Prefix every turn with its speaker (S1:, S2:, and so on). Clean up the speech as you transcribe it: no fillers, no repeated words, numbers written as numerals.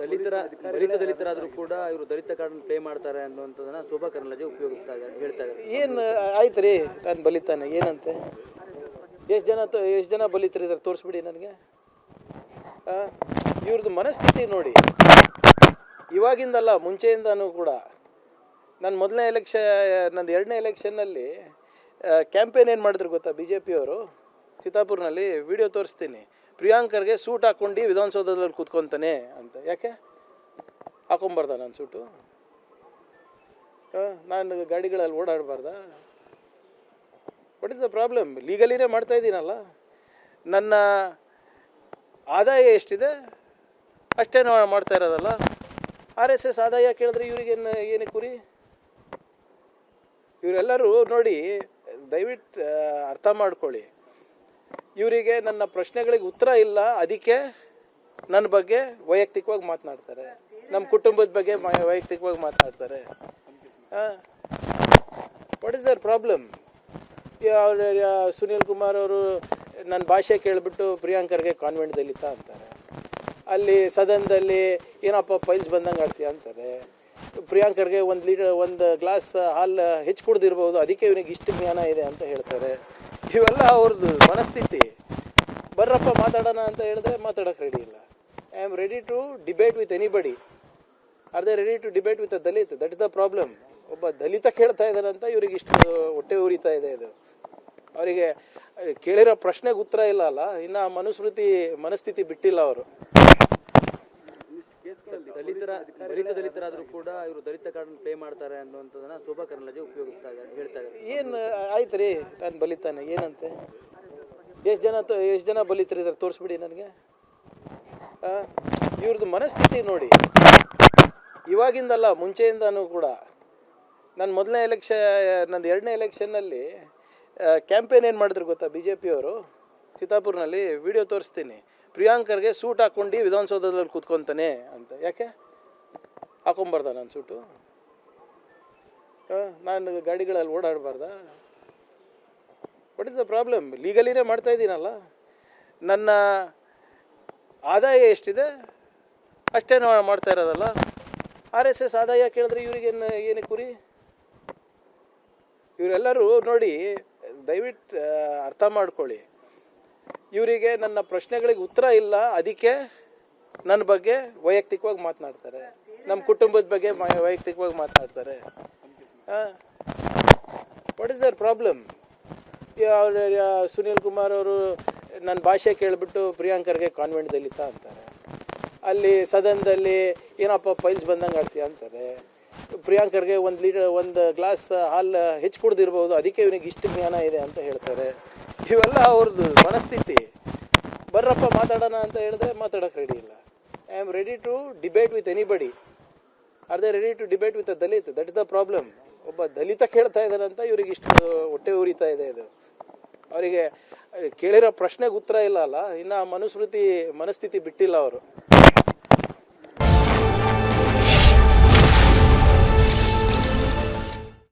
S1: ದಲಿತರಾದರೂ ಕೂಡ ಇವರು ದಲಿತ card play ಮಾಡ್ತಾರೆ ಅನ್ನುವಂಥದ್ದನ್ನ ಶೋಭಾ ಕರಂದ್ಲಾಜೆ ಉಪಯೋಗಿಸ್ತಾ ಇದ್ದಾರೆ, ಹೇಳ್ತಾ ಇದ್ದಾರೆ.
S2: ಏನು ಆಯ್ತು ರೀ, ನಾನು ಬಲಿತಾನೆ ಏನಂತೆ? ಎಷ್ಟು ಜನ ಬಲಿತರಿದ್ದಾರೆ ತೋರಿಸ್ಬಿಡಿ ನನಗೆ. ಇವ್ರದ್ದು ಮನಸ್ಥಿತಿ ನೋಡಿ, ಇವಾಗಿಂದಲ್ಲ ಮುಂಚೆಯಿಂದನೂ ಕೂಡ. ನನ್ನ ಮೊದಲನೇ ನಂದು ಎರಡನೇ ಎಲೆಕ್ಷನ್ನಲ್ಲಿ ಕ್ಯಾಂಪೇನ್ ಏನು ಮಾಡಿದ್ರು ಗೊತ್ತಾ ಬಿ ಜೆ ಪಿಯವರು? ಚಿತ್ತಾಪುರ್ನಲ್ಲಿ ವಿಡಿಯೋ ತೋರಿಸ್ತೀನಿ. ಪ್ರಿಯಾಂಕರ್ಗೆ ಸೂಟ್ ಹಾಕ್ಕೊಂಡು ವಿಧಾನಸೌಧದಲ್ಲಿ ಕೂತ್ಕೊತಾನೆ ಅಂತ. ಯಾಕೆ ಹಾಕೊಂಬಾರ್ದ ನಾನು ಸೂಟು? ನಾನು ಗಾಡಿಗಳಲ್ಲಿ ಓಡಾಡಬಾರ್ದ? What is the problem? ಲೀಗಲಿನೇ ಮಾಡ್ತಾ ಇದ್ದೀನಲ್ಲ. ನನ್ನ ಆದಾಯ ಎಷ್ಟಿದೆ ಅಷ್ಟೇ ಮಾಡ್ತಾ ಇರೋದಲ್ಲ. RSS ಆದಾಯ ಕೇಳಿದ್ರೆ ಇವ್ರಿಗೇನು ಏನಕ್ಕೆ ಕುರಿ? ಇವರೆಲ್ಲರೂ ನೋಡಿ, ದಯವಿಟ್ಟು ಅರ್ಥ ಮಾಡ್ಕೊಳ್ಳಿ. ಇವರಿಗೆ ನನ್ನ ಪ್ರಶ್ನೆಗಳಿಗೆ ಉತ್ತರ ಇಲ್ಲ, ಅದಕ್ಕೆ ನನ್ನ ಬಗ್ಗೆ ವೈಯಕ್ತಿಕವಾಗಿ ಮಾತನಾಡ್ತಾರೆ, ನಮ್ಮ ಕುಟುಂಬದ ಬಗ್ಗೆ ವೈಯಕ್ತಿಕವಾಗಿ ಮಾತನಾಡ್ತಾರೆ. What is their problem? Sunil Kumar ಅವರು ನನ್ನ ಭಾಷೆ ಕೇಳಿಬಿಟ್ಟು ಪ್ರಿಯಾಂಕರ್ಗೆ ಕಾನ್ವೆಂಟ್ ದಲಿತ ಅಂತಾರೆ. ಅಲ್ಲಿ ಸದನದಲ್ಲಿ ಏನಪ್ಪ ಫೈಲ್ಸ್ ಬಂದಂಗೆ ಆಡ್ತೀಯ ಅಂತಾರೆ. ಪ್ರಿಯಾಂಕರ್ಗೆ ಒಂದು ಗ್ಲಾಸ್ ಹಾಲು ಹೆಚ್ಚು ಕುಡ್ದಿರ್ಬೋದು, ಅದಕ್ಕೆ ಇವನಿಗೆ ಇಷ್ಟು ಜ್ಞಾನ ಇದೆ ಅಂತ ಹೇಳ್ತಾರೆ. ಇವೆಲ್ಲ ಅವ್ರದ್ದು ಮನಸ್ಥಿತಿ. ಬರ್ರಪ್ಪ ಮಾತಾಡೋಣ ಅಂತ ಹೇಳಿದ್ರೆ ಮಾತಾಡೋಕೆ ರೆಡಿ ಇಲ್ಲ. I am ready to debate with anybody. Are they ready to debate with a Dalit? That is the problem. ಒಬ್ಬ ದಲಿತ ಕೇಳ್ತಾ ಇದ್ದಾರಂತ ಇವ್ರಿಗೆ ಇಷ್ಟು ಹೊಟ್ಟೆ ಉರಿತಾ ಇದೆ. ಇದು ಅವರಿಗೆ ಕೇಳಿರೋ ಪ್ರಶ್ನೆಗೆ ಉತ್ತರ ಇಲ್ಲ ಅಲ್ಲ, ಇನ್ನು ಮನಸ್ಥಿತಿ ಬಿಟ್ಟಿಲ್ಲ ಅವರು.
S1: ದಲಿತರಾದರೂ ಕೂಡ ಇವರು ದಲಿತ ಕಾರ್ಡ್ ಪ್ಲೇ ಮಾಡ್ತಾರೆ ಅನ್ನುವಂಥದ್ದನ್ನ ಶೋಭಾ ಕರಂದ್ಲಾಜೆ ಉಪಯೋಗಿಸ್ತಾ ಇದ್ದಾರೆ, ಹೇಳ್ತಾ ಇದ್ದಾರೆ.
S2: ಏನು ಆಯ್ತು ರೀ, ನಾನು ಬಲಿತಾನೆ ಏನಂತೆ? ಎಷ್ಟು ಜನ ಬಲಿತರಿದ್ದಾರೆ ತೋರಿಸ್ಬಿಡಿ ನನಗೆ. ಇವ್ರದ್ದು ಮನಸ್ಥಿತಿ ನೋಡಿ, ಇವಾಗಿಂದಲ್ಲ ಮುಂಚೆಯಿಂದನೂ ಕೂಡ. ನನ್ನ ಮೊದಲನೇ ನಂದು ಎರಡನೇ ಎಲೆಕ್ಷನ್ನಲ್ಲಿ ಕ್ಯಾಂಪೇನ್ ಏನು ಮಾಡಿದ್ರು ಗೊತ್ತಾ ಬಿ ಜೆ ಪಿಯವರು? ಚಿತ್ತಾಪುರ್ನಲ್ಲಿ ವಿಡಿಯೋ ತೋರಿಸ್ತೀನಿ. ಪ್ರಿಯಾಂಕರ್ಗೆ ಸೂಟ್ ಹಾಕ್ಕೊಂಡು ವಿಧಾನಸೌಧದಲ್ಲಿ ಕೂತ್ಕೊತಾನೆ ಅಂತ. ಯಾಕೆ ಹಾಕೊಂಬಾರ್ದ ನಾನು ಸೂಟು? ನಾನು ಗಾಡಿಗಳಲ್ಲಿ ಓಡಾಡಬಾರ್ದ? What is the problem? ಲೀಗಲಿನೇ ಮಾಡ್ತಾ ಇದ್ದೀನಲ್ಲ. ನನ್ನ ಆದಾಯ ಎಷ್ಟಿದೆ ಅಷ್ಟೇ ಮಾಡ್ತಾ ಇರೋದಲ್ಲ. RSS ಆದಾಯ ಕೇಳಿದ್ರೆ ಇವ್ರಿಗೇನು ಏನಕ್ಕೆ ಕುರಿ? ಇವರೆಲ್ಲರೂ ನೋಡಿ, ದಯವಿಟ್ಟು ಅರ್ಥ ಮಾಡ್ಕೊಳ್ಳಿ. ಇವರಿಗೆ ನನ್ನ ಪ್ರಶ್ನೆಗಳಿಗೆ ಉತ್ತರ ಇಲ್ಲ, ಅದಕ್ಕೆ ನನ್ನ ಬಗ್ಗೆ ವೈಯಕ್ತಿಕವಾಗಿ ಮಾತನಾಡ್ತಾರೆ, ನಮ್ಮ ಕುಟುಂಬದ ಬಗ್ಗೆ ವೈಯಕ್ತಿಕವಾಗಿ ಮಾತನಾಡ್ತಾರೆ. What is their problem? Sunil Kumar ಅವರು ನನ್ನ ಭಾಷೆ ಕೇಳಿಬಿಟ್ಟು ಪ್ರಿಯಾಂಕರ್ಗೆ ಕಾನ್ವೆಂಟ್ ದಲಿತ ಅಂತಾರೆ. ಅಲ್ಲಿ ಸದನದಲ್ಲಿ ಏನಪ್ಪ ಫೈಲ್ಸ್ ಬಂದಂಗೆ ಆಡ್ತೀಯ ಅಂತಾರೆ. ಪ್ರಿಯಾಂಕರ್ಗೆ ಒಂದು ಗ್ಲಾಸ್ ಹಾಲು ಹೆಚ್ಚು ಕುಡ್ದಿರ್ಬೋದು, ಅದಕ್ಕೆ ಇವನಿಗೆ ಇಷ್ಟು ಜ್ಞಾನ ಇದೆ ಅಂತ ಹೇಳ್ತಾರೆ. ಇವೆಲ್ಲ ಅವ್ರದ್ದು ಮನಸ್ಥಿತಿ. ಬರ್ರಪ್ಪ ಮಾತಾಡೋಣ ಅಂತ ಹೇಳಿದ್ರೆ ಮಾತಾಡೋಕೆ ರೆಡಿ ಇಲ್ಲ. I am ready to debate with anybody. Are they ready to debate with a Dalit? That is the problem. ಒಬ್ಬ ದಲಿತ ಕೇಳ್ತಾ ಇದ್ದಾರಂತ ಇವ್ರಿಗೆ ಇಷ್ಟು ಹೊಟ್ಟೆ ಉರಿತಾ ಇದೆ. ಇದು ಅವರಿಗೆ ಕೇಳಿರೋ ಪ್ರಶ್ನೆಗೆ ಉತ್ತರ ಇಲ್ಲ ಅಲ್ಲ, ಇನ್ನು ಮನಸ್ಥಿತಿ ಬಿಟ್ಟಿಲ್ಲ ಅವರು.